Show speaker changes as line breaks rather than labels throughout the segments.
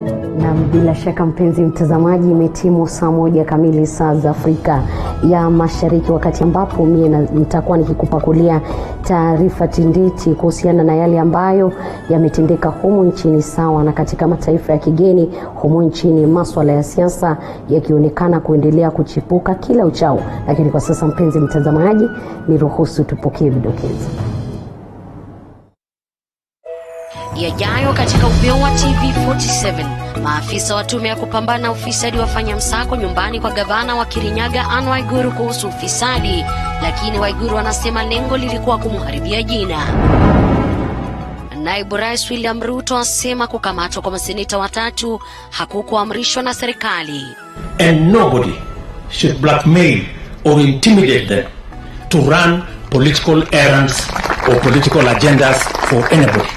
Na bila shaka mpenzi mtazamaji, imetimu saa 1 kamili saa za Afrika ya Mashariki, wakati ambapo mimi nitakuwa nikikupakulia taarifa tendeti kuhusiana na yale ambayo yametendeka humu nchini sawa na katika mataifa ya kigeni humu nchini, masuala ya siasa yakionekana kuendelea kuchipuka kila uchao. Lakini kwa sasa mpenzi mtazamaji, niruhusu tupokee vidokezo
yajayo katika upeo wa TV47. Maafisa wa tume ya kupambana na ufisadi wafanya msako nyumbani kwa gavana wa Kirinyaga Anne Waiguru kuhusu ufisadi, lakini Waiguru anasema lengo lilikuwa kumharibia jina. Naibu Rais William Ruto asema kukamatwa kwa maseneta watatu hakukuamrishwa na serikali.
And nobody should blackmail or intimidate them to run political errands or political agendas for anybody.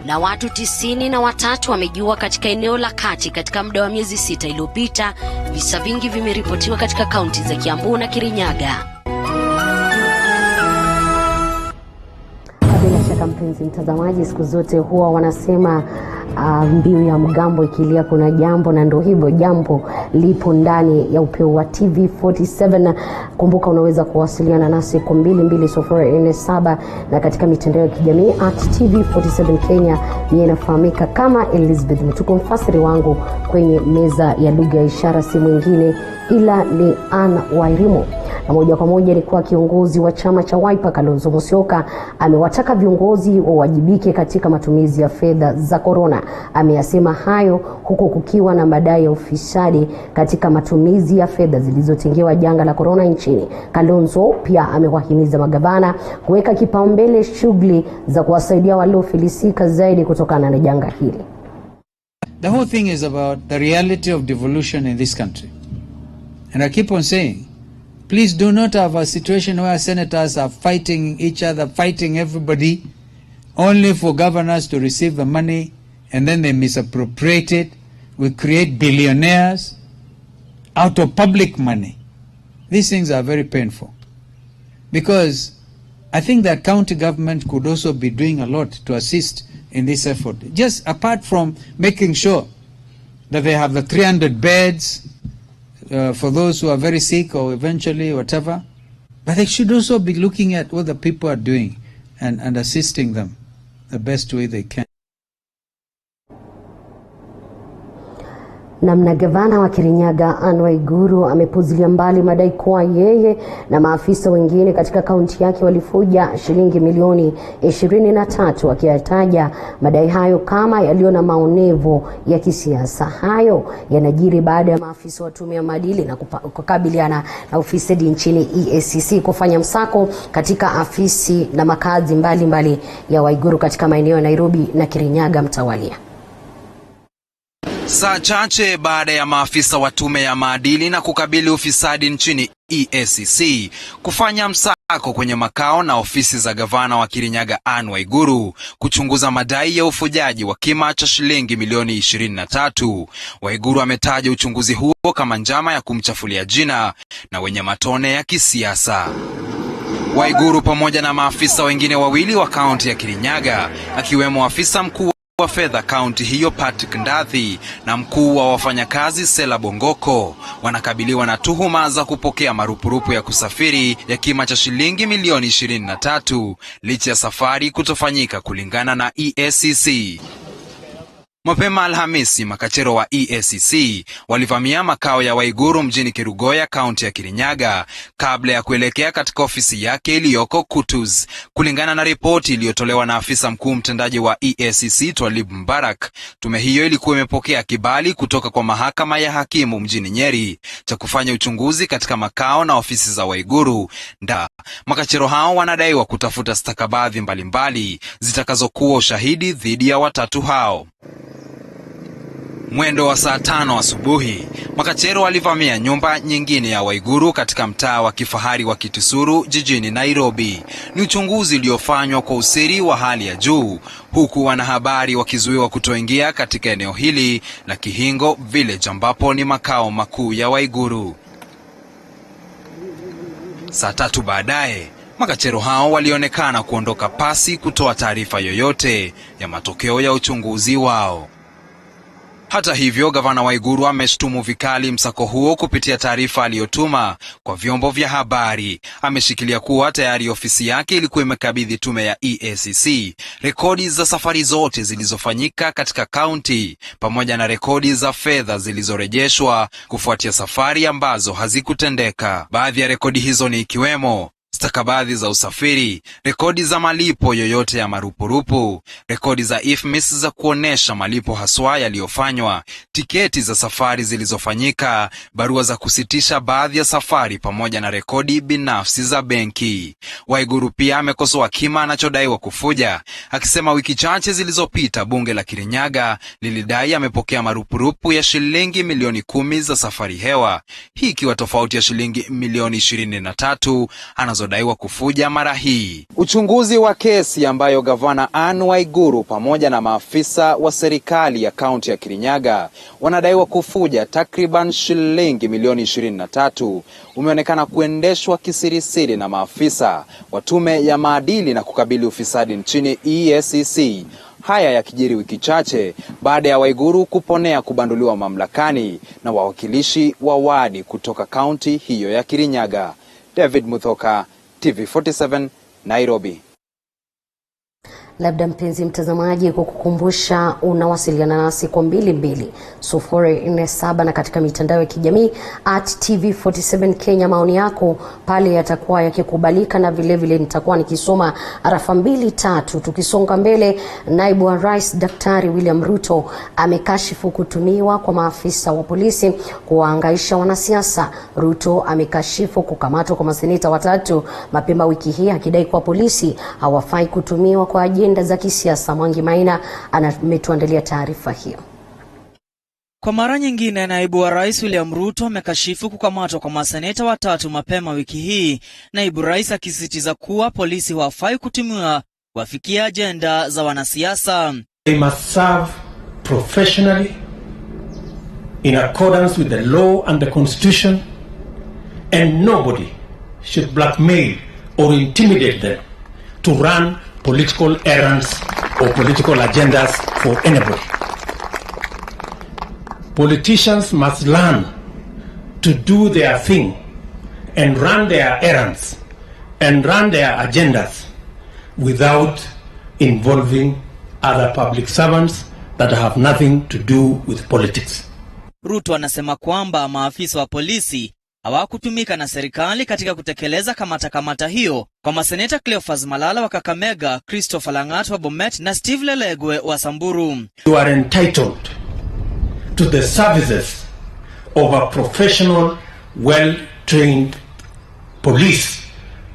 Na watu 93 wamejiua katika eneo la kati katika muda wa miezi 6 iliyopita. Visa vingi vimeripotiwa katika kaunti za Kiambu na Kirinyaga.
Bila shaka mpenzi mtazamaji, siku zote huwa wanasema mbiu ya mgambo ikilia kuna jambo, na ndio hivyo, jambo lipo ndani ya upeo wa TV47. Kumbuka unaweza kuwasiliana nasi kwa 22047 na katika mitandao ya kijamii @TV47 Kenya. Mimi nafahamika kama Elizabeth Mtuko. Mfasiri wangu kwenye meza ya lugha ya ishara si mwingine ila ni Anne Wairimo. Na moja kwa moja ni kwa kiongozi wa chama cha Wiper Kalonzo Musyoka amewataka viongozi wawajibike katika matumizi ya fedha za corona. Ameyasema hayo huku kukiwa na madai ya ufisadi katika matumizi ya fedha zilizotengewa janga la corona nchini. Kalonzo pia amewahimiza magavana kuweka kipaumbele shughuli za kuwasaidia waliofilisika zaidi kutokana na janga hili.
The whole thing is about the reality of devolution in this country. And I keep on saying, please do not have a situation where senators are fighting each other, fighting everybody, only for governors to receive the money and then they misappropriate it. We create billionaires out of public money. These things are very painful. Because I think that county government could also be doing a lot to assist in this effort. Just apart from making sure that they have the 300 beds, for those who are very sick or eventually whatever, but they should also be looking at what the people are doing and assisting them the best way they can.
Na gavana wa Kirinyaga Anne Waiguru amepuzilia mbali madai kuwa yeye na maafisa wengine katika kaunti yake walifuja shilingi milioni 23, akiyataja madai hayo kama yaliyo na maonevu ya kisiasa. Hayo yanajiri baada ya maafisa wa tume ya maadili na kukabiliana na ufisadi nchini EACC kufanya msako katika afisi na makazi mbalimbali ya Waiguru katika maeneo ya Nairobi na Kirinyaga mtawalia.
Saa chache baada ya maafisa wa tume ya maadili na kukabili ufisadi nchini EACC kufanya msako kwenye makao na ofisi za gavana wa Kirinyaga Anne Waiguru kuchunguza madai ya ufujaji wa kima cha shilingi milioni 23, Waiguru ametaja uchunguzi huo kama njama ya kumchafulia jina na wenye matone ya kisiasa. Waiguru pamoja na maafisa wengine wawili wa kaunti ya Kirinyaga, akiwemo afisa mkuu wa fedha kaunti hiyo Patrick Ndathi na mkuu wa wafanyakazi Sela Bongoko, wanakabiliwa na tuhuma za kupokea marupurupu ya kusafiri ya kima cha shilingi milioni 23 licha ya safari kutofanyika kulingana na EACC. Mapema Alhamisi, makachero wa EACC walivamia makao ya Waiguru mjini Kerugoya, kaunti ya Kirinyaga, kabla ya kuelekea katika ofisi yake iliyoko Kutus. Kulingana na ripoti iliyotolewa na afisa mkuu mtendaji wa EACC Twalib Mbarak, tume hiyo ilikuwa imepokea kibali kutoka kwa mahakama ya hakimu mjini Nyeri cha kufanya uchunguzi katika makao na ofisi za Waiguru. Makachero hao wanadaiwa kutafuta stakabadhi mbalimbali zitakazokuwa ushahidi dhidi ya watatu hao. Mwendo wa saa 5 asubuhi, makachero walivamia nyumba nyingine ya Waiguru katika mtaa wa kifahari wa Kitusuru jijini Nairobi. Ni uchunguzi uliofanywa kwa usiri wa hali ya juu, huku wanahabari wakizuiwa kutoingia katika eneo hili la Kihingo Village ambapo ni makao makuu ya Waiguru. Saa 3 baadaye, makachero hao walionekana kuondoka pasi kutoa taarifa yoyote ya matokeo ya uchunguzi wao. Hata hivyo, gavana Waiguru ameshtumu vikali msako huo kupitia taarifa aliyotuma kwa vyombo vya habari. Ameshikilia kuwa tayari ofisi yake ilikuwa imekabidhi tume ya EACC rekodi za safari zote zilizofanyika katika kaunti pamoja na rekodi za fedha zilizorejeshwa kufuatia safari ambazo hazikutendeka. Baadhi ya rekodi hizo ni ikiwemo stakabadhi za usafiri, rekodi za malipo yoyote ya marupurupu, rekodi za IFMIS za kuonesha malipo haswa yaliyofanywa, tiketi za safari zilizofanyika, barua za kusitisha baadhi ya safari pamoja na rekodi binafsi za benki. Waiguru pia amekosoa kima anachodaiwa kufuja, akisema wiki chache zilizopita bunge la Kirinyaga lilidai amepokea marupurupu ya shilingi milioni 10 za safari hewa, hii ikiwa tofauti ya shilingi milioni 23 anazodaiwa kufuja mara hii. Uchunguzi wa kesi ambayo gavana Anne Waiguru pamoja na maafisa wa serikali ya kaunti ya Kirinyaga wanadaiwa kufuja takriban shilingi milioni 23 umeonekana kuendeshwa kisirisiri na maafisa wa tume ya maadili na kukabili ufisadi nchini EACC. Haya yakijiri wiki chache baada ya Waiguru kuponea kubanduliwa mamlakani na wawakilishi wa wadi kutoka kaunti hiyo ya Kirinyaga. David Muthoka, TV47, Nairobi.
Labda mpenzi mtazamaji, kwa kukumbusha unawasiliana nasi kwa 22047 na katika mitandao ya kijamii @TV47 Kenya. Maoni yako pale yatakuwa yakikubalika, na vile vile nitakuwa nikisoma arafa 2-3. Tukisonga mbele, naibu wa rais Daktari William Ruto amekashifu kutumiwa kwa maafisa wa polisi kuwahangaisha wanasiasa. Ruto amekashifu kukamatwa kwa maseneta 3 mapema wiki hii, akidai kwa polisi hawafai kutumiwa kwa ajenda za kisiasa. Mwangi Maina ametuandalia taarifa hiyo.
Kwa mara nyingine, naibu wa rais William Ruto amekashifu kukamatwa kwa maseneta 3 mapema wiki hii, naibu rais akisisitiza kuwa polisi hawafai kutumiwa kuafikia ajenda za wanasiasa.
They must serve professionally in accordance with the law and the constitution, and nobody should blackmail or intimidate them to run political errands or political agendas for anybody. Politicians must learn to do their thing and run their errands and run their agendas without involving other public servants that have nothing to do with politics.
Ruto anasema kwamba maafisa wa polisi hawakutumika na serikali katika kutekeleza kamata hiyo kwa maseneta Cleophas Malala wa Kakamega, Christopher Langat wa Bomet na Steve Lelegwe wa Samburu.
You are entitled to the services of a professional, well-trained police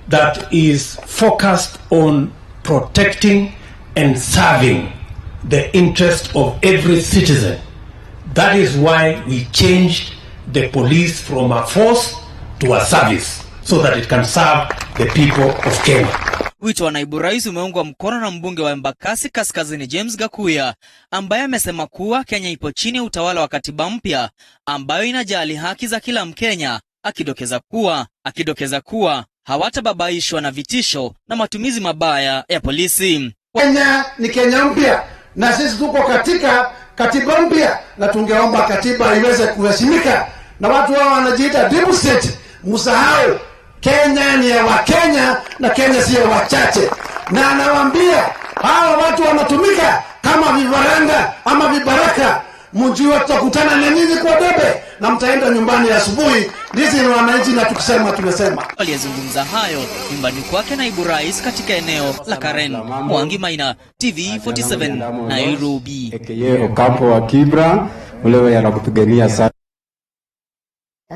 that is focused on protecting and serving the interest of every citizen. That is why we changed the police from a force to a service, so that it can serve the people of Kenya.
Wito wa naibu rais umeungwa mkono na mbunge wa Embakasi Kaskazini James Gakuya, ambaye amesema kuwa Kenya ipo chini ya utawala wa katiba mpya ambayo inajali haki za kila Mkenya, akidokeza kuwa hawatababaishwa na vitisho na matumizi mabaya ya polisi.
Kenya ni Kenya mpya, na sisi tuko katika katiba mpya, na tungeomba katiba iweze kuheshimika, na watu hao wanajiita deep state. Msahau Kenya ni ya Wakenya na Kenya si ya wachache, na anawaambia hawa watu wanatumika kama vibaranga ama vibaraka. Mjue tutakutana na nyinyi kwa debe na mtaenda nyumbani asubuhi. Hizi ni wananchi, na tukisema tumesema.
Aliyezungumza hayo nyumbani kwake naibu rais katika eneo la Karen. Mwangi Maina, TV47, Nairobi.
Okapo wa Kibra ulewe yanakupigania sana.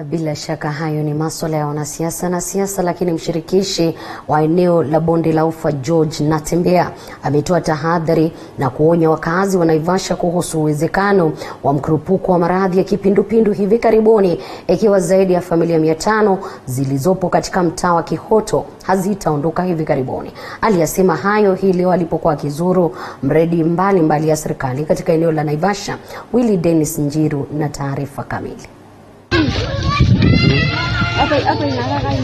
Bila shaka hayo ni masuala ya wanasiasa na siasa, lakini mshirikishi wa eneo la Bonde la Ufa George Natembea ametoa tahadhari na kuonya wakazi wa Naivasha kuhusu uwezekano wa mkurupuko wa maradhi ya kipindupindu hivi karibuni, ikiwa zaidi ya familia 500 zilizopo katika mtaa wa Kihoto hazitaondoka hivi karibuni. Aliyasema hayo hii leo alipokuwa akizuru mradi mbalimbali ya serikali katika eneo la Naivasha. Willy Dennis Njiru na taarifa kamili.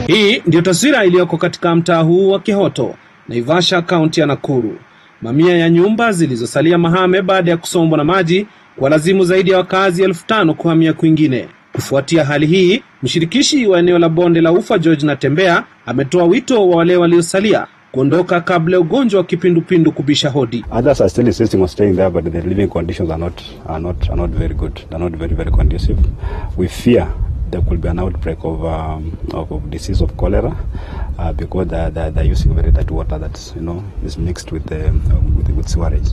Hii ndio taswira iliyoko katika mtaa huu wa Kihoto, Naivasha, kaunti ya Nakuru. Mamia ya nyumba zilizosalia mahame baada ya kusombwa na maji kwa lazimu zaidi ya wakazi 5,000 kuhamia kwingine. Kufuatia hali hii, mshirikishi wa eneo la bonde la Ufa George Natembea ametoa wito wa wale waliosalia kuondoka kabla ugonjwa wa kipindupindu kubisha hodi.
Others are still insisting on staying there, but the living conditions are not very good. They're not very conducive. We fear there could be an outbreak of disease of cholera because they're using very dirty water that is mixed with sewerage.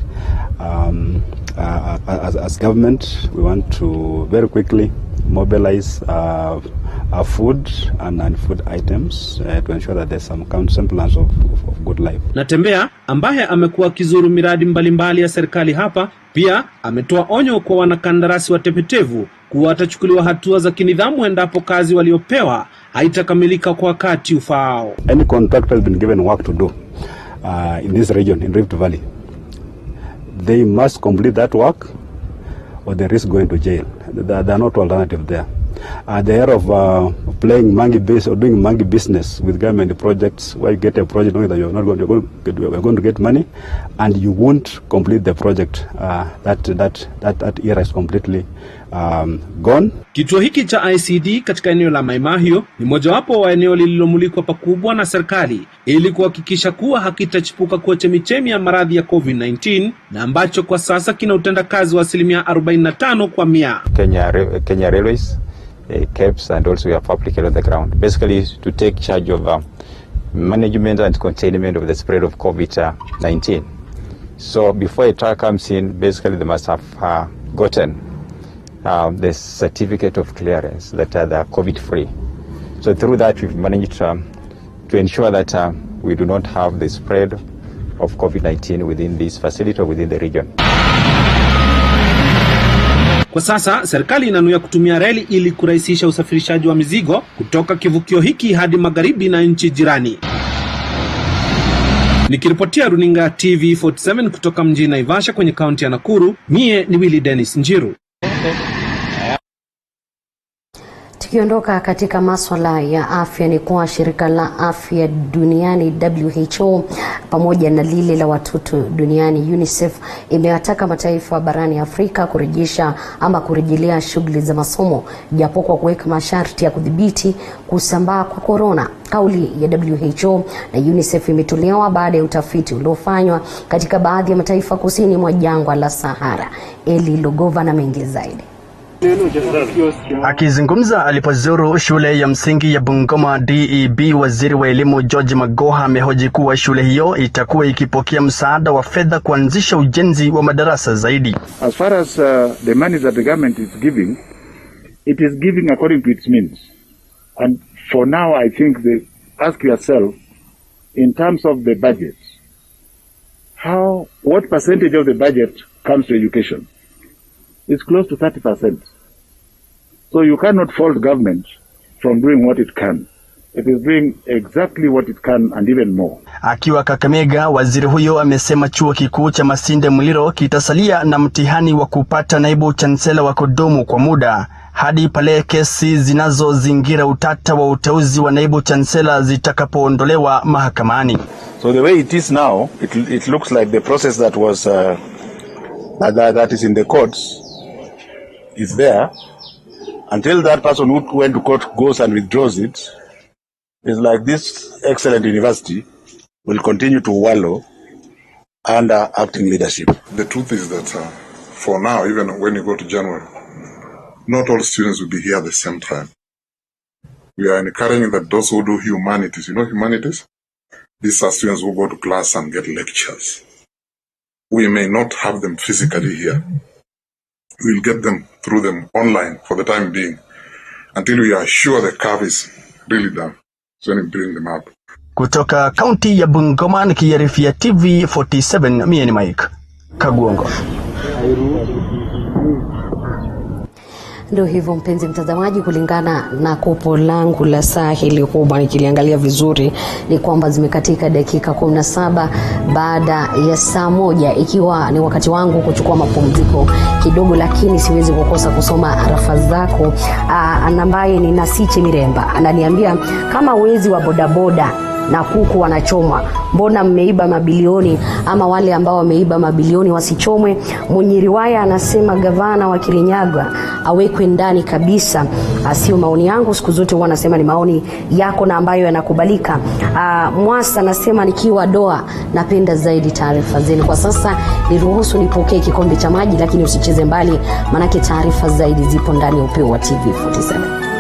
As government, we want to very quickly mobilize our food and food items to ensure that there's some semblance of good life.
Natembea ambaye amekuwa akizuru miradi mbalimbali ya serikali hapa pia ametoa onyo kwa wanakandarasi watepetevu kuwa watachukuliwa hatua za kinidhamu endapo kazi waliopewa haitakamilika kwa wakati ufaao.
Any contractor has been given work to do in this region, in Rift Valley, they must complete that work or they risk going to jail. There are not alternative there. The era of playing monkey business or doing monkey business with government projects, where you get a project knowing that you're going to get money and you won't complete the project, that era is completely gone.
Kituo hiki cha ICD katika eneo la Maimahio ni mojawapo wa eneo lililomulikwa pakubwa na serikali ili kuhakikisha kuwa hakitachipuka kwa chemichemi ya maradhi ya COVID-19 na ambacho kwa sasa kina utendakazi wa 45% kwa 100.
Kenya Railways, CAPS, and also we have public health on the ground, basically to take charge of management and containment of the spread of COVID-19. So before a truck comes in, basically they must have gotten the certificate of clearance that they're COVID-free. So through that we've managed to ensure that we do not have the spread of COVID-19 within this facility or within the region.
Kwa sasa serikali inanuia kutumia reli ili kurahisisha usafirishaji wa mizigo kutoka kivukio hiki hadi magharibi na nchi jirani. Nikiripotia runinga TV47 kutoka mjini Naivasha kwenye kaunti ya Nakuru, mie ni Willy Dennis Njiru.
Tukiondoka katika masuala ya afya ni kwa shirika la afya duniani WHO pamoja na lile la watoto duniani UNICEF imewataka mataifa barani Afrika kurejelea shughuli za masomo japo kwa kuweka masharti ya kudhibiti kusambaa kwa corona. Kauli ya WHO na UNICEF imetolewa baada ya utafiti uliofanywa katika baadhi ya mataifa kusini mwa jangwa la Sahara. Eli Logova na mengi zaidi.
Akizungumza alipozuru shule ya msingi ya Bungoma DEB, waziri wa elimu George Magoha amehoji kuwa shule hiyo itakuwa ikipokea msaada wa fedha kuanzisha ujenzi wa madarasa zaidi.
As far as the money that the government is giving, it is giving according to its means. And for now, I think ask yourself, in terms of the budget, what percentage of the budget comes to education? It's close to 30%. So you cannot fault government from doing what it can. It is doing exactly what it can and even more.
Akiwa Kakamega, waziri huyo amesema chuo kikuu cha Masinde Muliro kitasalia na mtihani wa kupata naibu chancellor wa kudumu kwa muda hadi pale kesi zinazozingira utata wa uteuzi wa naibu chancellor zitakapoondolewa mahakamani.
So the way it is now, it looks like the process that was that is in the courts is there until that person who went to court goes and withdraws it. It's like this excellent university will continue to wallow under acting leadership.
The truth is that for now, even when you go to January, not all students will be here at the same time. We are encouraging that those who do humanities, humanities? These are students who go to class and get lectures. We may not have them physically here. We'll get them through them online for the time being until we are sure the curve is really down. So I'm bring them up.
Kutoka kaunti ya Bungoma nikiarifia TV47, mie ni Mike Kaguongo.
Ndio hivyo mpenzi mtazamaji, kulingana na kopo langu la saa hili kubwa nikiliangalia vizuri ni kwamba zimekatika dakika 17 baada ya saa 1, ikiwa ni wakati wangu kuchukua mapumziko kidogo, lakini siwezi kukosa kusoma arafa zako. Ambaye ni Nasi Miremba ananiambia kama wezi wa bodaboda na kuku wanachomwa. Mbona mmeiba mabilioni? Ama wale ambao wameiba mabilioni wasichomwe? Mwenye riwaya anasema gavana wa Kirinyaga awekwe ndani kabisa. Sio maoni yangu, siku zote huwa nasema ni maoni yako na ambayo yanakubalika. Mwasa anasema nikiwa doa napenda zaidi taarifa zenu. Kwa sasa niruhusu nipokee kikombe cha maji, lakini usicheze mbali, manake taarifa zaidi zipo ndani ya upeo wa TV47.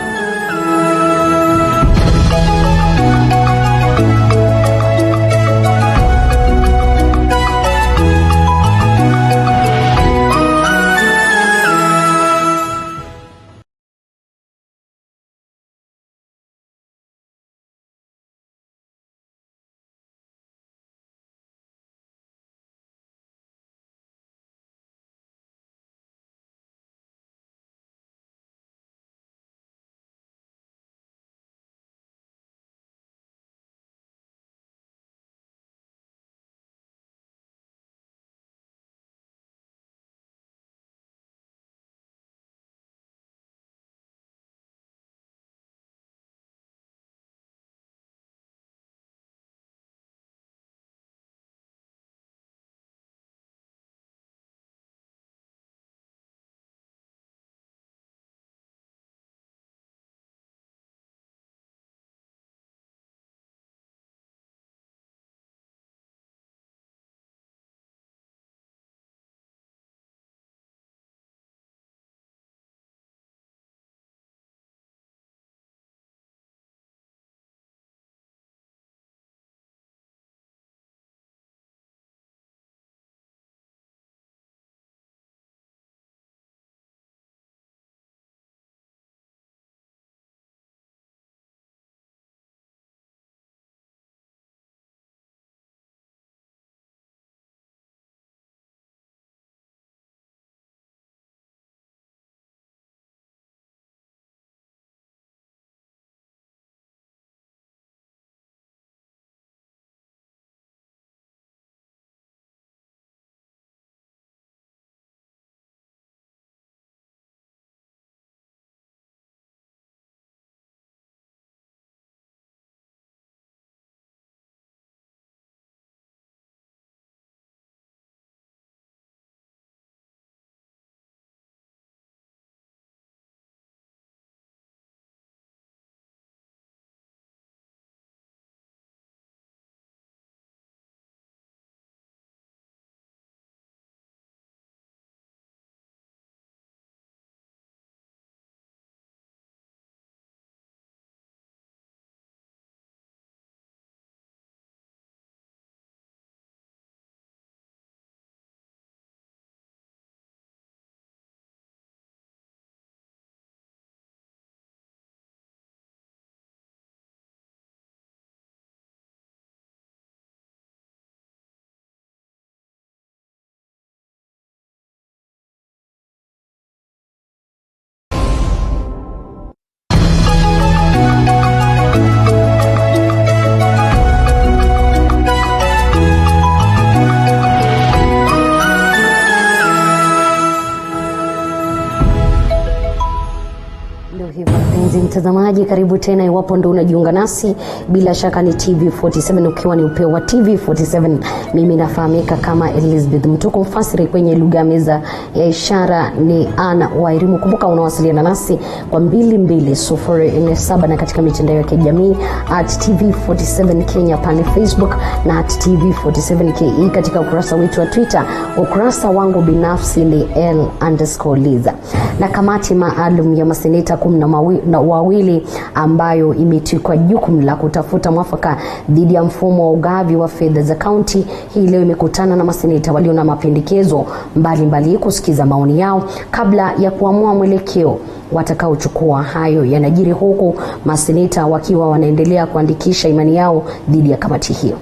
Mtazamaji, karibu tena. Iwapo ndo unajiunga nasi, bila shaka ni TV47 ukiwa ni upeo wa TV47. Mimi nafahamika kama Elizabeth Mtuko, mfasiri kwenye lugha meza ya ishara ni Ana Wairimu. Kumbuka unawasiliana nasi kwa 22047 na katika mitandao ya kijamii @TV47 Kenya pale Facebook na @TV47 KE katika ukurasa wetu wa Twitter. Ukurasa wangu binafsi ni L_Liza. Na kamati maalum ya maseneta 12 ambayo imetikwa jukumu la kutafuta mwafaka dhidi ya mfumo wa ugavi wa fedha za kaunti, hii leo imekutana na maseneta walio na mapendekezo mbalimbali kusikiza maoni yao kabla ya kuamua mwelekeo watakaochukua. Hayo yanajiri huku maseneta wakiwa wanaendelea kuandikisha imani yao dhidi ya kamati hiyo.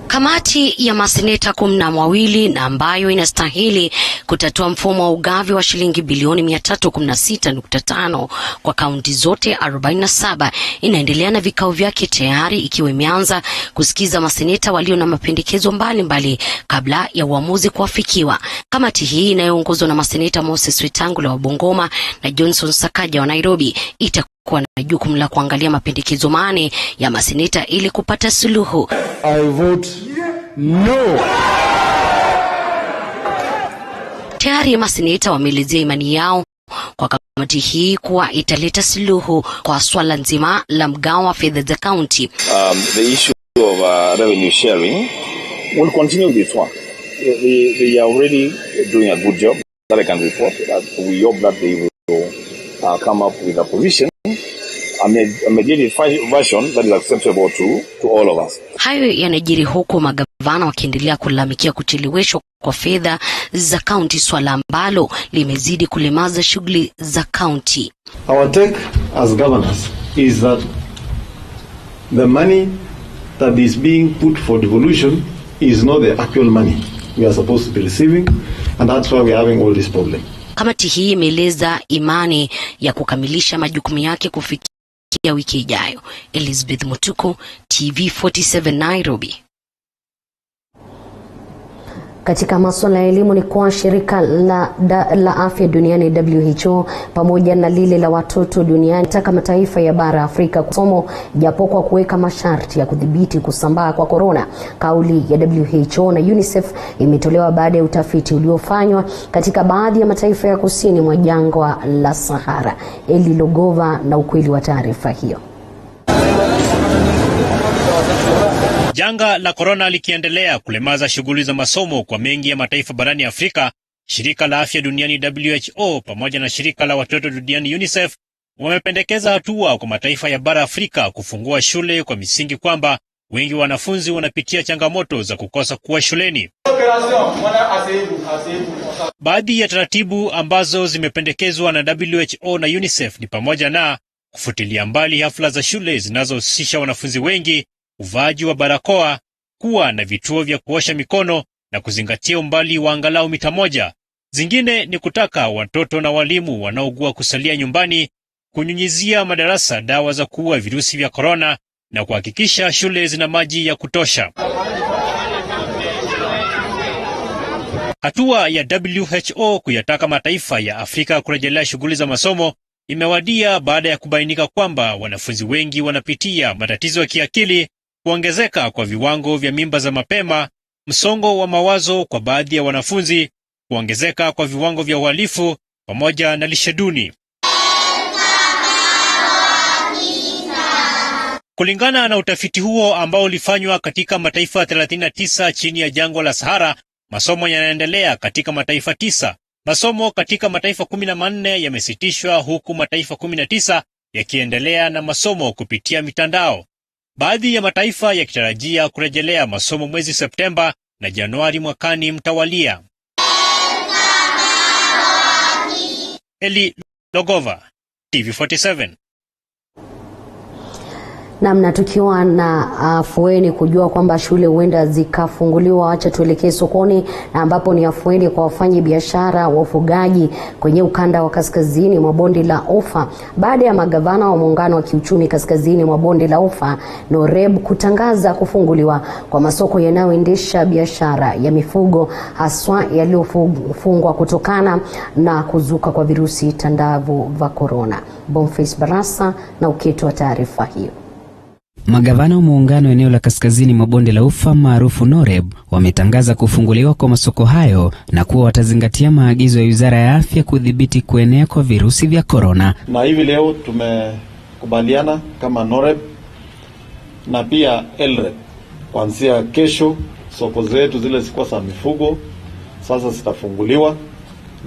Kamati ya maseneta 12 na ambayo inastahili kutatua mfumo wa ugavi wa shilingi bilioni 316.5 kwa kaunti zote 47 inaendelea na vikao vyake tayari, ikiwa imeanza kusikiza maseneta walio na mapendekezo mbalimbali kabla ya uamuzi kuafikiwa. Kamati hii inayoongozwa na maseneta Moses Wetangula wa Bungoma na Johnson Sakaja wa Nairobi kuwa na jukumu la kuangalia mapendekezo mane ya maseneta ili kupata suluhu.
I vote no.
Tayari maseneta wameelezea imani yao kwa kamati hii kuwa italeta suluhu kwa swala nzima la mgao wa fedha za county.
The issue of revenue sharing will continue this one. They are already doing a good job that I can report. We hope that they will come up with a position, a mediated version that is acceptable to all of us.
Hayo yanajiri huku magavana wakiendelea kulalamikia kucheleweshwa kwa fedha za county, swala ambalo limezidi kulemaza shughuli za county.
Our take as governors is that the money that is being put for devolution is not the actual money we are supposed to be receiving, and that's why we are having all this problem.
Kamati hii imeeleza imani ya kukamilisha majukumu yake kufikia wiki ijayo. Elizabeth Mutuku, TV47 Nairobi. Katika masuala ya elimu ni kwa shirika la afya duniani WHO pamoja na lile la watoto duniani taka mataifa ya bara Afrika kusomo japo kwa kuweka masharti ya kudhibiti kusambaa kwa corona. Kauli ya WHO na UNICEF imetolewa baada ya utafiti uliofanywa katika baadhi ya mataifa ya kusini mwa jangwa la Sahara. Eli Logova na ukweli wa taarifa hiyo.
Janga la corona likiendelea kulemaza shughuli za masomo kwa mengi ya mataifa barani Afrika, shirika la afya duniani WHO pamoja na shirika la watoto duniani UNICEF wamependekeza hatua kwa mataifa ya bara Afrika kufungua shule kwa misingi kwamba wengi wanafunzi wanapitia changamoto za kukosa kuwa shuleni. Baadhi ya taratibu ambazo zimependekezwa na WHO na UNICEF ni pamoja na kufutilia mbali hafla za shule zinazohusisha wanafunzi wengi, uvaaji wa barakoa, kuwa na vituo vya kuosha mikono na kuzingatia umbali wa angalau mita 1. Zingine ni kutaka watoto na walimu wanaougua kusalia nyumbani, kunyunyizia madarasa dawa za kuua virusi vya corona na kuhakikisha shule zina maji ya kutosha. Hatua ya WHO kuyataka mataifa ya Afrika kurejelea shughuli za masomo imewadia baada ya kubainika kwamba wanafunzi wengi wanapitia matatizo ya kiakili, kuongezeka kwa viwango vya mimba za mapema, msongo wa mawazo kwa baadhi ya wanafunzi, kuongezeka kwa viwango vya uhalifu pamoja na lishe duni. Kulingana na utafiti huo ambao ulifanywa katika mataifa 39 chini ya jangwa la Sahara, masomo yanaendelea katika mataifa 9. Masomo katika mataifa 14 yamesitishwa huku mataifa 19 yakiendelea na masomo kupitia mitandao. Baadhi ya mataifa yakitarajia kurejelea masomo mwezi Septemba na Januari mwakani mtawalia. Eli Logova, TV47.
Namna tukiwa na afueni kujua kwamba shule huenda zikafunguliwa, acha tuelekee sokoni na ambapo ni afueni kwa wafanyi biashara wafugaji kwenye ukanda wa kaskazini mwa bonde la Ufa baada ya magavana wa muungano wa kiuchumi kaskazini mwa bonde la Ufa NOREB kutangaza kufunguliwa kwa masoko yanayoendesha biashara ya mifugo haswa yaliyofungwa kutokana na kuzuka kwa virusi tandavu vya corona. Bonface Barasa na uketo wa taarifa hiyo.
Magavana wa muungano eneo la kaskazini mwa bonde la Ufa maarufu NOREB wametangaza kufunguliwa kwa masoko hayo na kuwa watazingatia maagizo ya Wizara ya Afya kudhibiti kuenea kwa virusi vya corona.
Na hivi leo tumekubaliana kama NOREB na pia LREB kuanzia kesho soko zetu zile zilikuwa za mifugo sasa zitafunguliwa,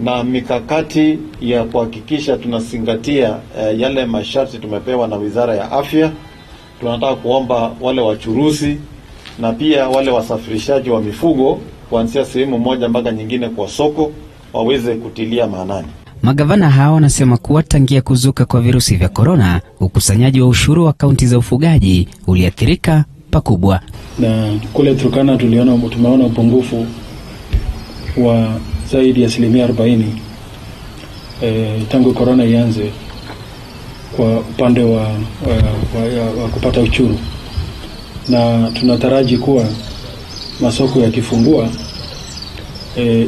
na mikakati ya kuhakikisha tunazingatia yale masharti tumepewa na Wizara ya Afya. Tunataka kuomba wale wachuruzi na pia wale wasafirishaji wa mifugo kuanzia sehemu moja mpaka nyingine kwa soko waweze kutilia maanani.
Magavana hao wanasema kuwa tangia kuzuka kwa virusi vya corona, ukusanyaji wa ushuru wa kaunti za ufugaji uliathirika pakubwa.
Na kule Turkana tumeona upungufu wa zaidi ya 40% tangu corona ianze kwa upande wa kupata ushuru, na tunataraji kuwa masoko yakifungua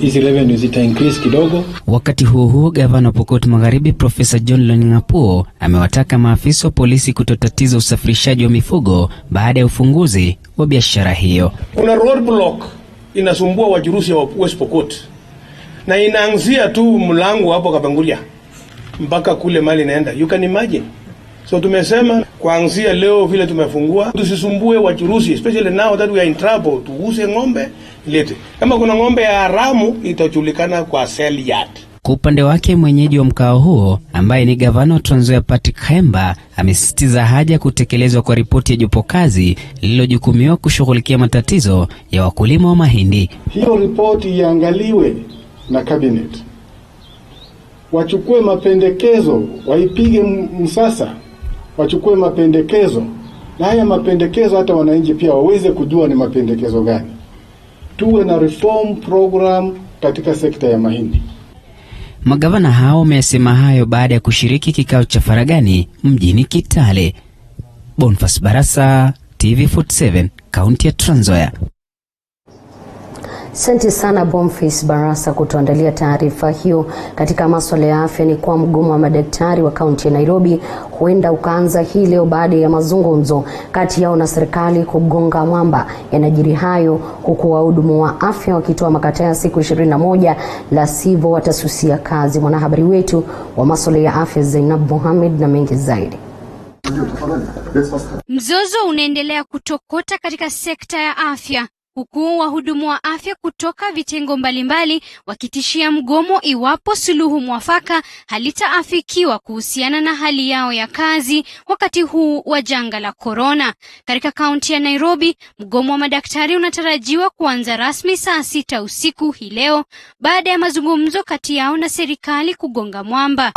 hizi revenues zita increase kidogo.
Wakati huo gavana Pokot Magharibi Profesa John Longapuo amewataka maafisa wa polisi kutotatiza usafirishaji wa mifugo baada ya ufunguzi wa biashara hiyo.
Kuna roadblock inasumbua wachuruzi wa West Pokot na inaanzia tu mlango hapo Kabanguria mpaka kule mali naenda. You can imagine. So tumesema kuanzia leo vile tumefungua, tusisumbue wachuruzi, especially now that we are in trouble. Tuuze ng'ombe ilete. Kama kuna ng'ombe ya haramu itajulikana kwa sale yard.
Kwa upande wake mwenyeji wa mkao huo ambaye ni gavana wa Trans Nzoia Patrick Khaemba amesisitiza haja kutekelezwa kwa ripoti ya jopo kazi lililojukumiwa kushughulikia matatizo ya wakulima wa mahindi.
Hiyo ripoti iangaliwe na cabinet. Wachukue mapendekezo, waipige msasa, wachukue mapendekezo. Na haya mapendekezo hata wananchi pia waweze kujua ni mapendekezo gani. Tuwe na reform program katika sekta ya mahindi.
Magavana hao wamesema hayo baada ya kushiriki kikao cha faragani mjini Kitale. Boniface Barasa, TV47, kaunti ya Trans Nzoia.
Asante sana Boniface Barasa kutuandalia taarifa hiyo. Katika masuala ya afya ni kwa mgomo wa madaktari wa kaunti ya Nairobi huenda ukaanza hii leo baada ya mazungumzo kati yao na serikali kugonga mwamba. Yanajiri hayo huku wahudumu wa afya wakitoa makataa ya siku 21 la sivyo watasusia kazi. Mwanahabari wetu wa masuala ya afya Zainab Mohamed na mengi zaidi.
Mzozo unaendelea kutokota katika sekta ya afya, huku wahudumu wa afya kutoka vitengo mbalimbali wakitishia mgomo iwapo suluhu mwafaka halitaafikiwa kuhusiana na hali yao ya kazi wakati huu wa janga la corona. Katika kaunti ya Nairobi, mgomo wa madaktari unatarajiwa kuanza rasmi saa 6 usiku hii leo baada ya mazungumzo kati yao na serikali kugonga mwamba.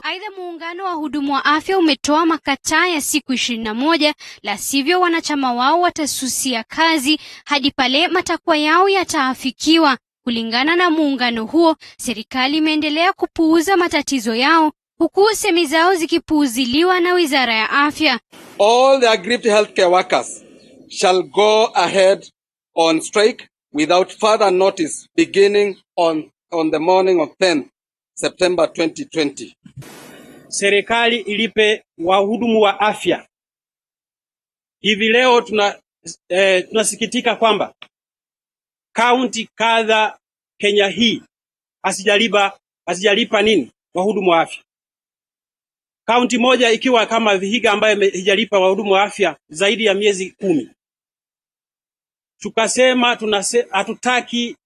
Aidha, muungano wa wahudumu wa afya umetoa makataa ya siku 21, la sivyo wanachama wao watasusia kazi hadi pale matakwa yao yataafikiwa. Kulingana na muungano huo, serikali imeendelea kupuuza matatizo yao huku semi zao zikipuuziliwa na Wizara ya Afya.
All the aggrieved healthcare workers shall go ahead on strike without further notice beginning on the morning of 10th September 2020.
Serikali ilipe wahudumu wa afya. Hivi leo tunasikitika kwamba kaunti kadha Kenya hii hasijalipa wahudumu wa afya. Kaunti moja ikiwa kama Vihiga ambayo haijalipa wahudumu wa afya zaidi ya miezi 10. Tukasema hatutaki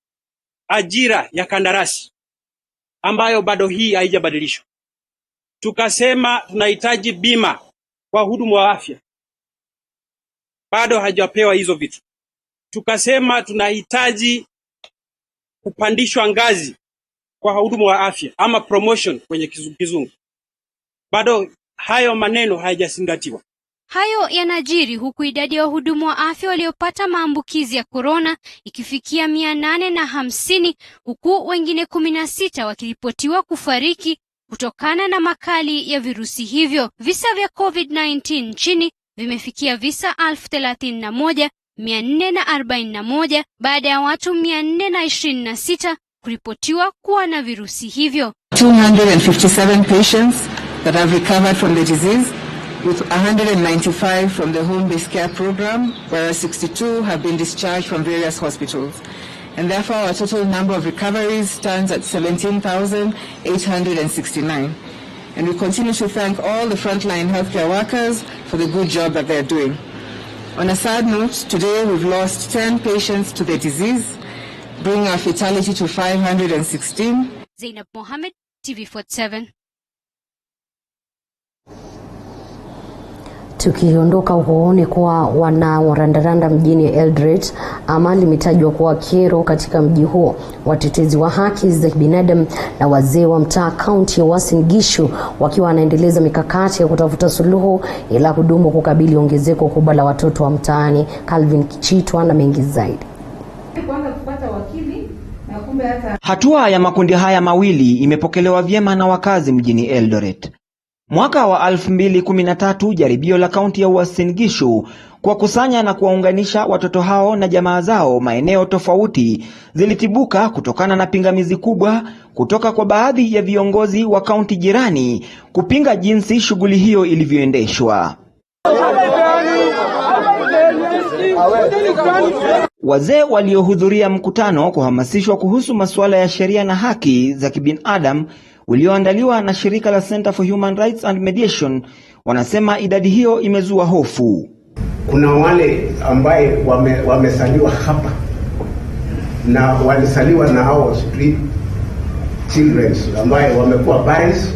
ajira ya kandarasi ambayo bado hii haijabadilishwa. Tukasema tunahitaji bima kwa wahudumu wa afya, bado hajapewa hizo vitu. Tukasema tunahitaji kupandishwa ngazi kwa wahudumu wa afya ama promotion kwenye kizungu, bado hayo maneno hayajazingatiwa.
Hayo yanajiri huku idadi ya wahudumu wa afya waliopata maambukizi ya corona ikifikia 850, huku wengine 16 wakiripotiwa kufariki kutokana na makali ya virusi hivyo. Visa vya COVID-19 nchini vimefikia visa 31,441 baada ya watu 426 kuripotiwa kuwa na virusi hivyo.
257 patients that have recovered from the disease, with 195 from the home-based care program, whereas 62 have been discharged from various hospitals. And therefore our total number of recoveries stands at 17,869. And we continue to thank all the frontline healthcare workers for the good job that they're doing. On a sad note, today we've lost 10 patients to the disease, bringing our fatality to 516.
Zainab Mohamed, TV47.
Tukiondoka huoni kuwa wanaorandaranda mjini Eldoret amali imetajwa kuwa kero katika mji huo. Watetezi wa haki za binadamu na wazee wa mtaa kaunti ya Uasin Gishu wakiwa wanaendeleza mikakati ya kutafuta suluhu ila kudumu kukabili ongezeko kubwa la watoto wa mtaani. Calvin Kichitwa na mengi zaidi.
Hatua ya makundi haya mawili imepokelewa vyema na wakazi mjini Eldoret.
Mwaka wa 2013 jaribio la kaunti ya Uasin Gishu kuwakusanya na kuwaunganisha watoto hao na jamaa zao maeneo tofauti zilitibuka kutokana na pingamizi kubwa kutoka kwa baadhi ya viongozi wa kaunti jirani kupinga jinsi shughuli hiyo ilivyoendeshwa. Wazee waliohudhuria mkutano kuhamasishwa kuhusu masuala ya sheria na haki za kibinadamu ulioandaliwa na shirika la Center for Human Rights and Mediation wanasema idadi hiyo imezua hofu.
Kuna wale ambaye wamesaliwa hapa na walisaliwa na hao street children ambaye wamekuwa parents.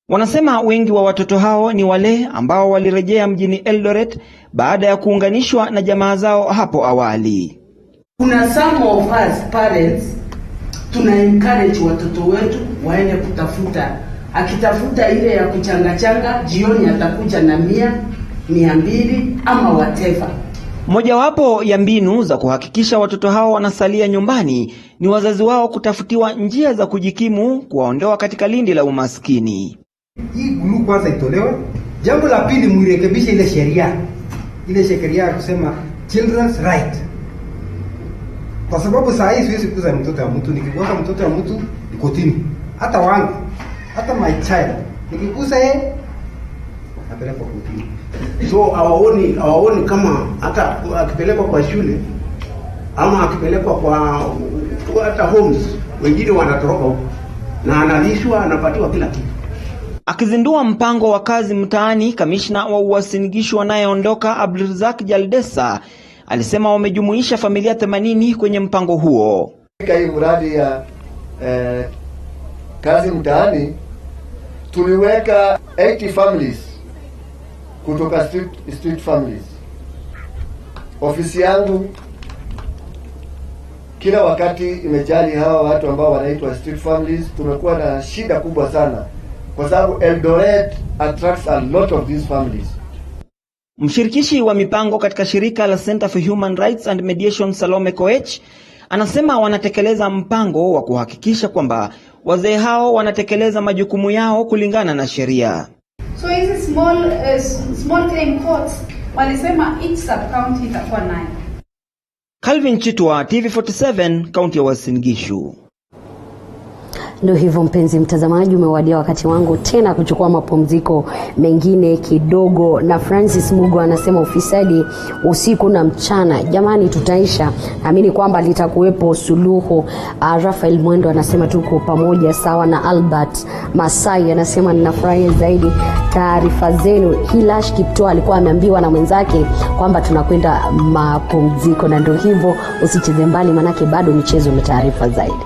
Wanasema wengi wa watoto hao ni wale ambao walirejea mjini Eldoret baada ya kuunganishwa na jamaa zao hapo awali.
Kuna some of us parents tuna encourage watoto wetu waende kutafuta. Akitafuta ile ya kuchanga jioni atakuja na 100, 200 ama whatever.
Mojawapo ya mbinu za kuhakikisha watoto hao wanasalia nyumbani ni wazazi wao kutafutiwa njia za kujikimu kuwaondoa katika lindi la umaskini.
Hii gulu kwanza itolewe. Jambo la pili, murekebishe ile sheria. Ile sheria ya kusema children's right. Kwa sababu saa hii siwezi kuza mtoto wa mtu, nikikuza mtoto wa mtu nikotini. Hata wangu, hata my child, nikikuza yeye napelekwa kotini.
So hawaoni kama hata akipelekwa kwa shule ama akipelekwa kwa hata homes, wengine wanatoroka huko na analishwa, anapatiwa kila kitu.
Akizindua mpango wa kazi mtaani, kamishna wa Uasin Gishu anayeondoka Abdulrazak Jaldesa alisema wamejumuisha familia 80 kwenye mpango huo.
Katika hii mradi ya kazi mtaani tuliweka 80 families kutoka street families. Ofisi yangu kila wakati imejali hawa watu ambao wanaitwa street families. Tumekuwa na shida kubwa sana kwa sababu Eldoret attracts a lot of these families.
Mshirikishi wa mipango katika shirika la Center for Human Rights and Mediation Salome Koech anasema wanatekeleza mpango wa kuhakikisha kwamba wazee hao wanatekeleza majukumu yao kulingana na sheria.
So hizi small claim courts walisema each sub county itakuwa 9.
Calvin Chitwa, TV47, kaunti ya Uasin Gishu.
Ndio hivyo mpenzi mtazamaji, umewadia wakati wangu tena kuchukua mapumziko mengine kidogo, na Francis Mugo anasema ufisadi usiku na mchana. Jamani, tutaisha. Naamini kwamba litakuwepo suluhu. Rafael Mwendo anasema tuko pamoja sawa, na Albert Masai anasema ninafurahia zaidi taarifa zenu. Hilash Kipto alikuwa ameambiwa na mwenzake kwamba tunakwenda mapumziko, na ndio hivyo, usicheze mbali manake bado michezo ni taarifa zaidi.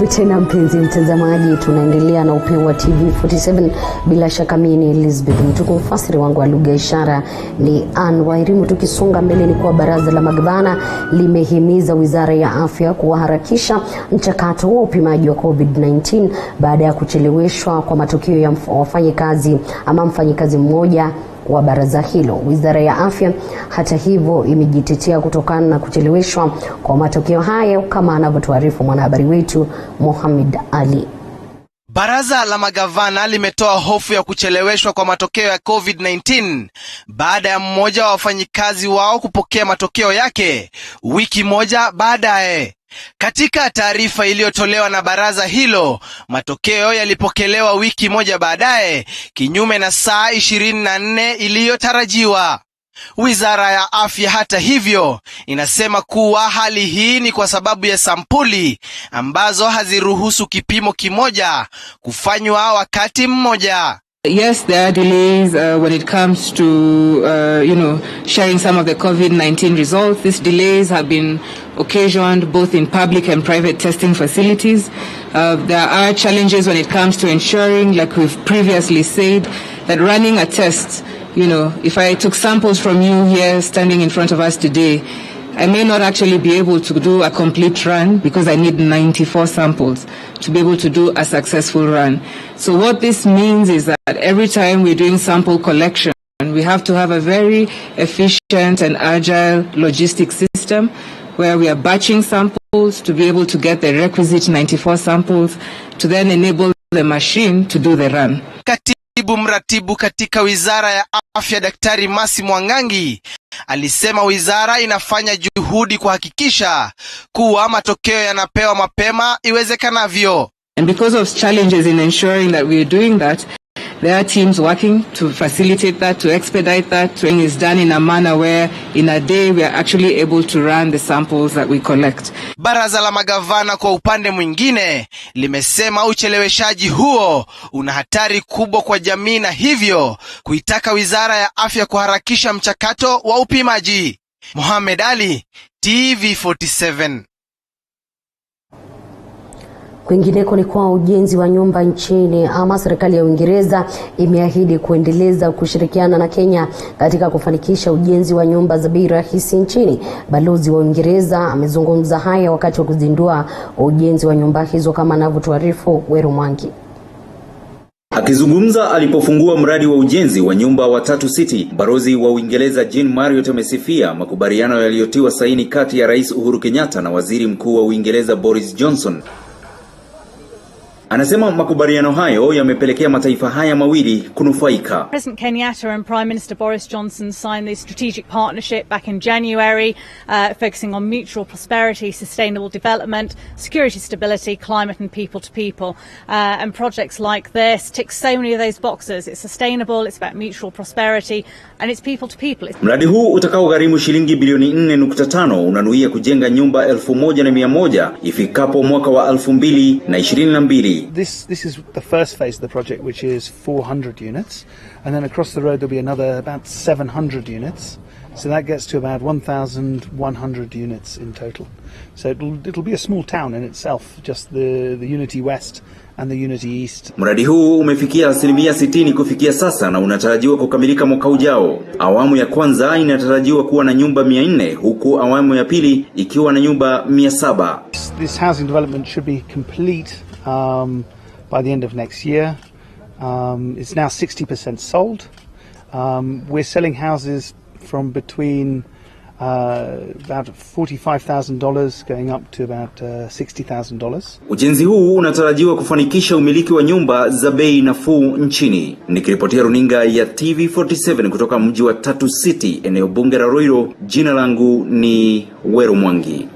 Karibu tena mpenzi mtazamaji, tunaendelea na upeo wa TV47. Bila shaka mimi ni Elizabeth Mtuku, mfasiri wangu wa lugha ishara ni Ann Wairimu. Tukisonga mbele ni kwa baraza la magavana limehimiza Wizara ya Afya kuharakisha mchakato wa upimaji wa COVID-19 baada ya kucheleweshwa kwa matokeo ya mfanyikazi mmoja wa baraza hilo. Wizara ya Afya hata hivyo imejitetea kutokana na kucheleweshwa kwa matokeo hayo, kama anavyotuarifu mwanahabari wetu Mohamed Ali.
Baraza la magavana limetoa hofu ya kucheleweshwa kwa matokeo ya COVID-19 baada ya mmoja wa wafanyikazi wao kupokea matokeo yake wiki moja baadaye. Katika taarifa iliyotolewa na baraza hilo, matokeo yalipokelewa wiki moja baadaye, kinyume na saa 24 iliyotarajiwa. Wizara ya Afya hata hivyo inasema kuwa hali hii ni kwa sababu ya sampuli ambazo haziruhusu kipimo kimoja kufanywa wakati mmoja.
Yes, there are delays when it comes to, sharing some of the COVID-19 results. These delays have been occasioned both in public and private testing facilities. There are challenges when it comes to ensuring, like we've previously said, that running a test, if I took samples from you here standing in front of us today, I may not actually be able to do a complete run because I need 94 samples to be able to do a successful run. So what this means is that every time we're doing sample collection, we have to have a very efficient and agile logistics system where we are batching samples to be able to get the requisite 94 samples to then enable the machine to do the run.
Katibu mratibu katika Wizara ya Afya Daktari Masi Mwangangi alisema wizara inafanya juhudi kuhakikisha kuwa matokeo yanapewa mapema iwezekanavyo.
And because of challenges in ensuring that we are doing that, there are teams working to facilitate that, to expedite that. Training is done in a manner where in a day we are actually able to run the samples that we collect.
Baraza la magavana kwa upande mwingine limesema ucheleweshaji huo una hatari kubwa kwa jamii na hivyo kuitaka Wizara ya Afya kuharakisha mchakato wa upimaji. Mohamed Ali, TV47.
Kwingineko ni kwa ujenzi wa nyumba nchini, ama serikali ya Uingereza imeahidi kuendeleza kushirikiana na Kenya katika kufanikisha ujenzi wa nyumba za bei rahisi nchini. Balozi wa Uingereza amezungumza haya wakati wa kuzindua ujenzi wa nyumba hizo, kama anavyotuarifu Weru Mwangi.
Akizungumza alipofungua mradi wa ujenzi wa nyumba wa Tatu City, balozi wa Uingereza Jean Marriott amesifia makubaliano yaliyotiwa saini kati ya Rais Uhuru Kenyatta na Waziri Mkuu wa Uingereza Boris Johnson. Anasema makubaliano hayo yamepelekea mataifa haya mawili kunufaika.
President Kenyatta and Prime Minister Boris Johnson signed this strategic partnership back in January, focusing on mutual prosperity, sustainable development, security, stability, climate and people to people. And projects like this tick so many of those boxes. It's sustainable, it's about mutual prosperity, and it's people to people.
Mradi huu utakaogharimu shilingi bilioni 4.5 unanuia kujenga nyumba 1100 ifikapo mwaka wa 2022.
This is the first phase of the project, which is 400 units, and then across the road there'll be another about 700 units. So that gets to about 1,100 units in total. So it'll be a small town in itself, just the Unity West and the Unity East.
Mradi huu umefikia 60% kufikia sasa na unatarajiwa kukamilika mwaka ujao. Awamu ya kwanza inatarajiwa kuwa na nyumba 400 huku awamu ya pili ikiwa na nyumba 700.
This housing development should be complete by the end of next year. It's now 60% sold. We're selling houses from between about $45,000 going up to about $60,000.
Ujenzi huu unatarajiwa kufanikisha umiliki wa nyumba za bei nafuu nchini. Nikiripotia runinga ya TV47 kutoka mji wa Tatu City, eneo bunge la Ruiru, jina langu ni Weru Mwangi.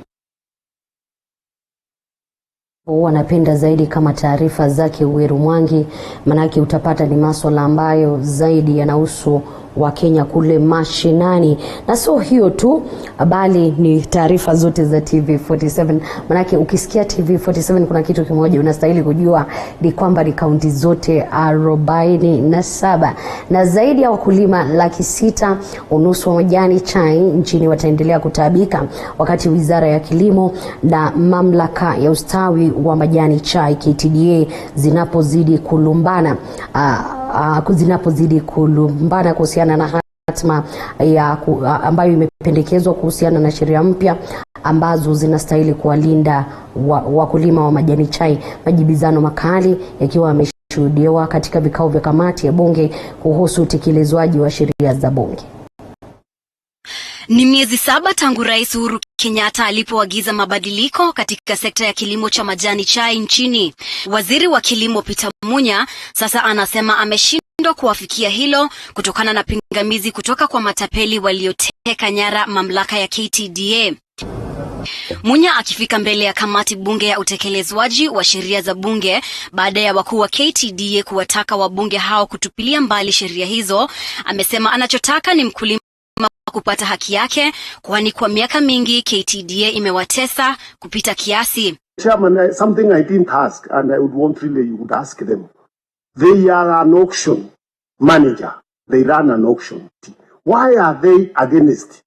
Wanapenda zaidi kama taarifa zake Weru Mwangi, manake utapata ni masuala ambayo zaidi yanahusu wa Kenya kule mashinani. Na sio hiyo tu, bali ni taarifa zote za TV47. Manake ukisikia TV47 kuna kitu kimoja unastahili kujua, ni kwamba ni kaunti zote 47 na zaidi ya wakulima 650,000 wa majani chai nchini wataendelea kutaabika wakati Wizara ya Kilimo na Mamlaka ya Ustawi wa Majani Chai KTDA zinapozidi kulumbana kuhusiana na hatma ambayo imependekezwa kuhusiana na sheria mpya ambazo zinastahili kuwalinda wakulima wa majani chai. Majibizano makali yakiwa yameshuhudiwa katika vikao vya kamati ya bunge kuhusu utekelezwaji wa sheria za bunge.
Ni miezi 7 tangu Rais Uhuru Kenyatta alipoagiza mabadiliko katika sekta ya kilimo cha majani chai nchini. Waziri wa Kilimo Peter Munya sasa anasema ameshindwa kuwafikia hilo kutokana na pingamizi kutoka kwa matapeli walioteka nyara mamlaka ya KTDA. Munya akifika mbele ya kamati bunge ya utekelezwaji wa sheria za bunge baada ya wakuu wa KTDA kuwataka wabunge hao kutupilia mbali sheria hizo, amesema anachotaka ni mkulima kupata haki yake, kwani kwa miaka mingi KTDA imewatesa kupita kiasi.
Chairman, something I didn't ask and I would want really you would ask them. They are an auction manager. They run an auction. Why are they against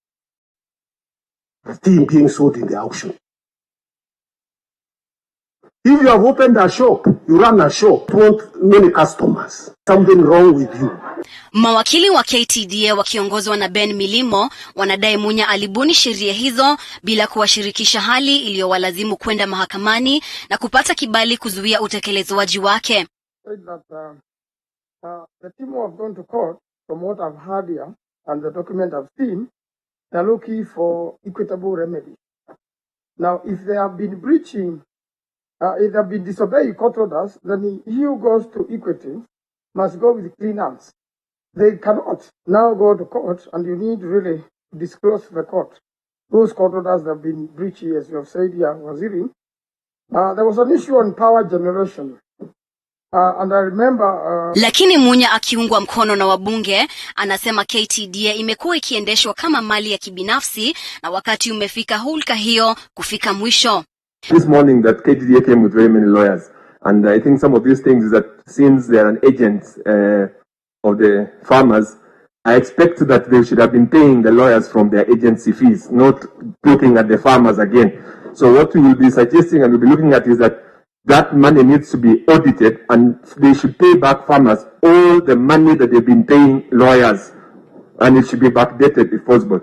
the thing being sold in the auction? If you have opened a shop, you run a shop, you want many customers. Something wrong with you.
Mawakili wa KTDA wakiongozwa na Ben Milimo wanadai Munya alibuni sheria hizo bila kuwashirikisha, hali iliyowalazimu kwenda mahakamani na kupata kibali kuzuia utekelezwaji wake.
The team who have gone to court, from what I've heard here and the document I've seen, they're looking for equitable remedy. Now, if they have been breaching, if they have been disobeying court orders, then he who goes to equity must go with clean hands. They cannot now go to court, and you need really to disclose to the court those court orders that have been breached, as you have said here, Waziri. There was an issue on power generation. And I remember,
Lakini Munya akiungwa mkono na wabunge anasema KTDA imekuwa ikiendeshwa kama mali ya kibinafsi na wakati umefika hulka hiyo kufika mwisho.
This morning that KTDA came with very many lawyers, and I think some of these things is that since they are an agent of the farmers, I expect that they should have been paying the lawyers from their agency fees, not looking at the farmers again. So what we will be suggesting and we'll be looking at is that money needs to be audited, and they should pay back farmers all the money that they've been paying lawyers, and it should be backdated if possible.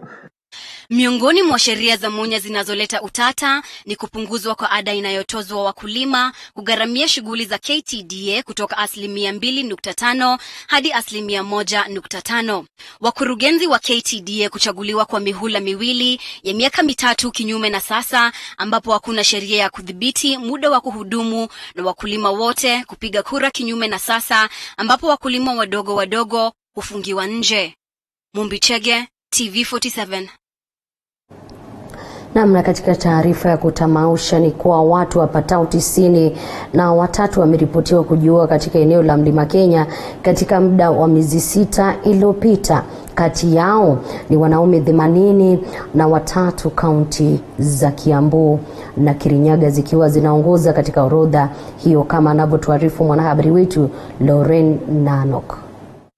Miongoni mwa sheria za Munya zinazoleta utata ni kupunguzwa kwa ada inayotozwa wakulima, kugharamia shughuli za KTDA kutoka 2.5% hadi 1.5%. Wakurugenzi wa KTDA kuchaguliwa kwa mihula miwili ya miaka 3 kinyume na sasa, ambapo hakuna sheria ya kudhibiti muda wa kuhudumu, na wakulima wote kupiga kura kinyume na sasa, ambapo wakulima wadogo hufungiwa nje. Mumbichege, TV47.
Namna katika taarifa ya kutamausha ni kuwa watu wapatao 93 wameripotiwa kujiua katika eneo la Mlima Kenya katika muda wa miezi 6 iliyopita. Kati yao ni wanaume 83 kaunti za Kiambu na Kirinyaga zikiwa zinaongoza katika orodha hiyo, kama anavyotuarifu mwanahabari wetu Lauren Nanok.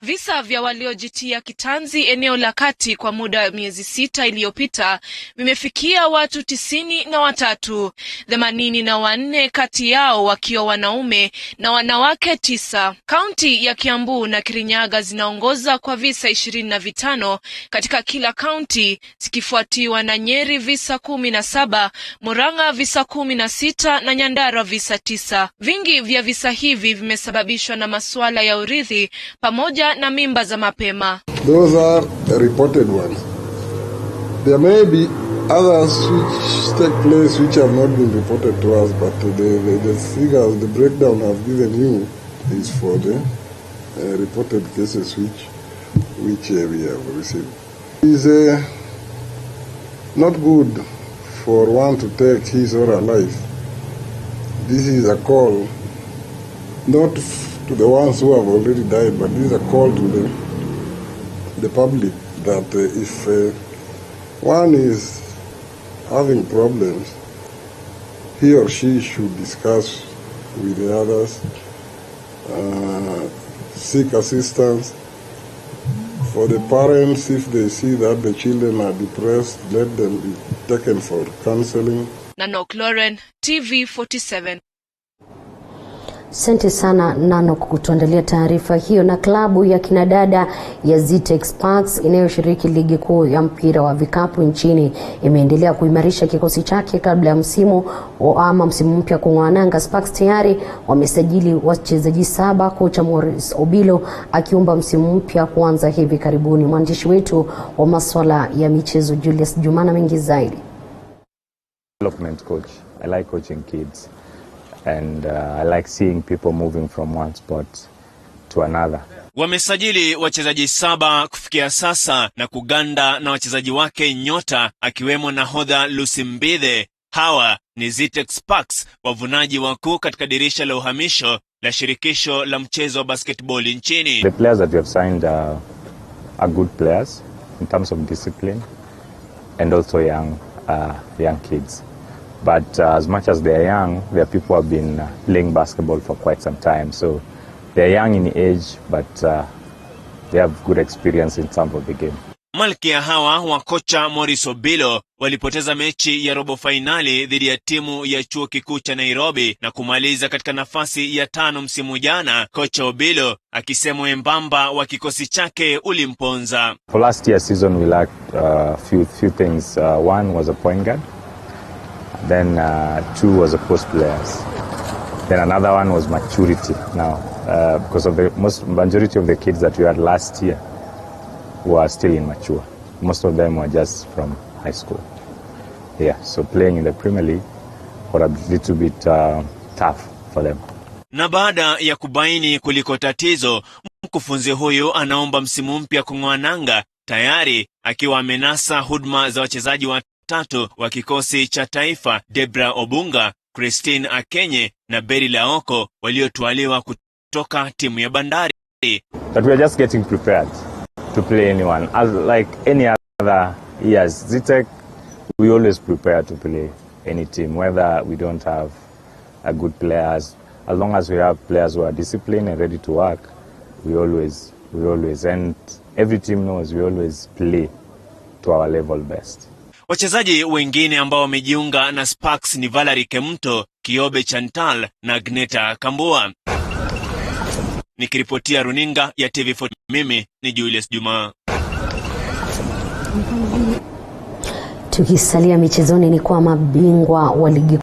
Visa vya waliojitia kitanzi eneo la kati kwa muda wa miezi 6 iliyopita vimefikia watu 93, 84 kati yao wakiwa wanaume na wanawake 9. Kaunti ya Kiambu na Kirinyaga zinaongoza kwa visa 25 katika kila kaunti, zikifuatiwa na Nyeri visa 17, Murang'a visa 16 na Nyandarua visa 9. Vingi vya visa hivi vimesababishwa na masuala ya urithi pamoja na mimba za mapema.
Those are the reported ones. There may be others which take place which have not been reported to us, but the figures, the breakdown I've given you is for the reported cases which we have received. It is not good for one to take his or her life. This is a call, not to the ones who have already died, but this is a call to the public that if one is having problems, he or she should discuss with the others, seek assistance. For the parents, if they see that the children are depressed, let them be taken for counseling.
Nanok Lauren, TV 47.
Asante sana Nano kutuandalia taarifa hiyo. Na klabu ya kinadada ya Zitex Sparks inayoshiriki ligi kuu ya mpira wa vikapu nchini imeendelea kuimarisha kikosi chake kabla ya msimu mpya kung'oananga. Sparks tayari wamesajili wachezaji 7, kocha Morris Obilo akiomba msimu mpya kuanza hivi karibuni. Mwandishi wetu wa masuala ya michezo Julius Jumana mengi zaidi.
Development coach. I like coaching kids. And I like seeing people moving from one spot to another.
Wamesajili wachezaji 7 kufikia sasa na kuganda na wachezaji wake nyota akiwemo nahodha Lucy Mbithe. Hawa ni Zitex Sparks, wavunaji wakuu katika dirisha la uhamisho la shirikisho la mchezo wa basketball nchini.
The players that we have signed are good players in terms of discipline and also young kids. But as much as they are young, there are people who have been playing basketball for quite some time. So they are young in age, but they have good experience in some of the game.
Malkia hawa wa kocha Morris Obilo walipoteza mechi ya robo finali dhidi ya timu ya chuo kikuu cha Nairobi na kumaliza katika nafasi ya 5 msimu jana. Kocha Obilo akisema embamba wa kikosi chake ulimponza.
For last year's season we lacked few things. One was a point guard. Then 2 was a post players. Then another one was maturity. Now, because of the majority of the kids that we had last year were still immature. Most of them were just from high school. Yeah, so playing in the Premier League was a little bit tough for them.
Na baada ya kubaini kuliko tatizo, mkufunzi huyu anaomba msimu mpya kung'oananga, tayari akiwa amenasa huduma za wachezaji 3 wa kikosi cha taifa: Debra Obunga, Christine Akenye na Beri Laoko, waliotwaliwa kutoka timu ya Bandari.
But we are just getting prepared to play anyone. As like any other years, Zitec, we always prepare to play any team, whether we don't have a good players. As long as we have players who are disciplined and ready to work, we always, and every team knows we always play to our level best.
Wachezaji wengine ambao wamejiunga na Sparks ni Valerie Kemto, Kiobe Chantal na Gneta Kambua. Nikiripotia runinga ya TV4, mimi ni Julius Juma.
Tukisalia michezoni ni kwa mabingwa wa ligi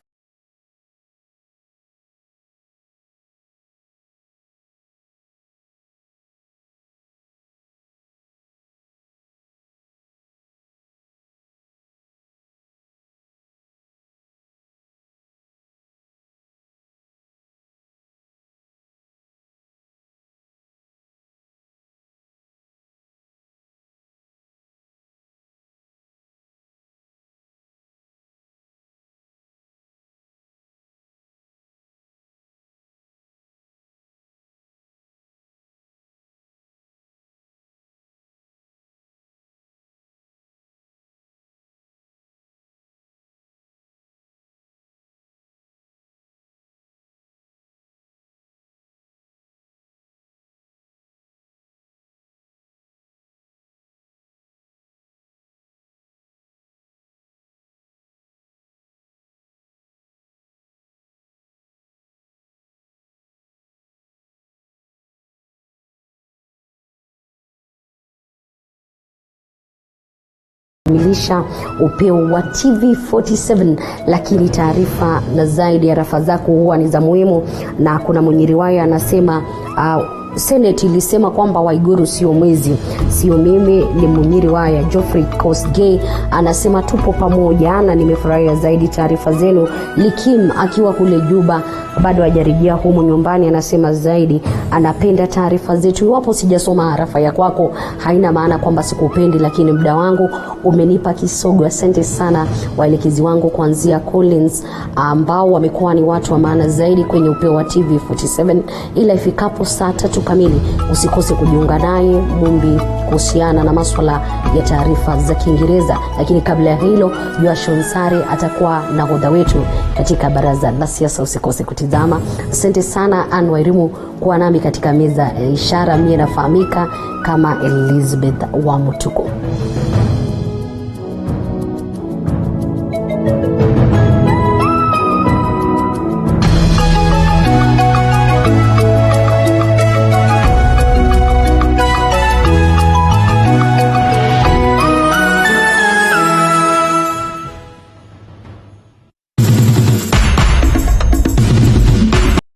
milisha upeo wa TV47, lakini taarifa na zaidi ya rafa zako huwa ni za muhimu. Na kuna mwenye riwaya anasema Senate ilisema kwamba Waiguru sio mwezi, sio mimi, ni mwenye riwaya Geoffrey Kosgei anasema tupo pamoja na nimefurahia zaidi taarifa zenu. Likim akiwa kule Juba bado hajarejea humu nyumbani anasema zaidi anapenda taarifa zetu. Iwapo sijasoma arafa ya kwako haina maana kwamba sikupendi, lakini muda wangu umenipa kisogo. Asante sana waelekezi wangu kuanzia Collins ambao wamekuwa ni watu wa maana zaidi kwenye upeo wa TV47. Ila ifikapo saa 3 kamili usikose kujiunga naye Mumbi kuhusiana na masuala ya taarifa za Kiingereza. Lakini kabla ya hilo, Joashua Nsare atakuwa nahodha wetu katika baraza la siasa. Usikose kutizama. Asante sana Anne Wairimu kuwa nami katika meza ya ishara. Mimi nafahamika kama Elizabeth Wamutuko.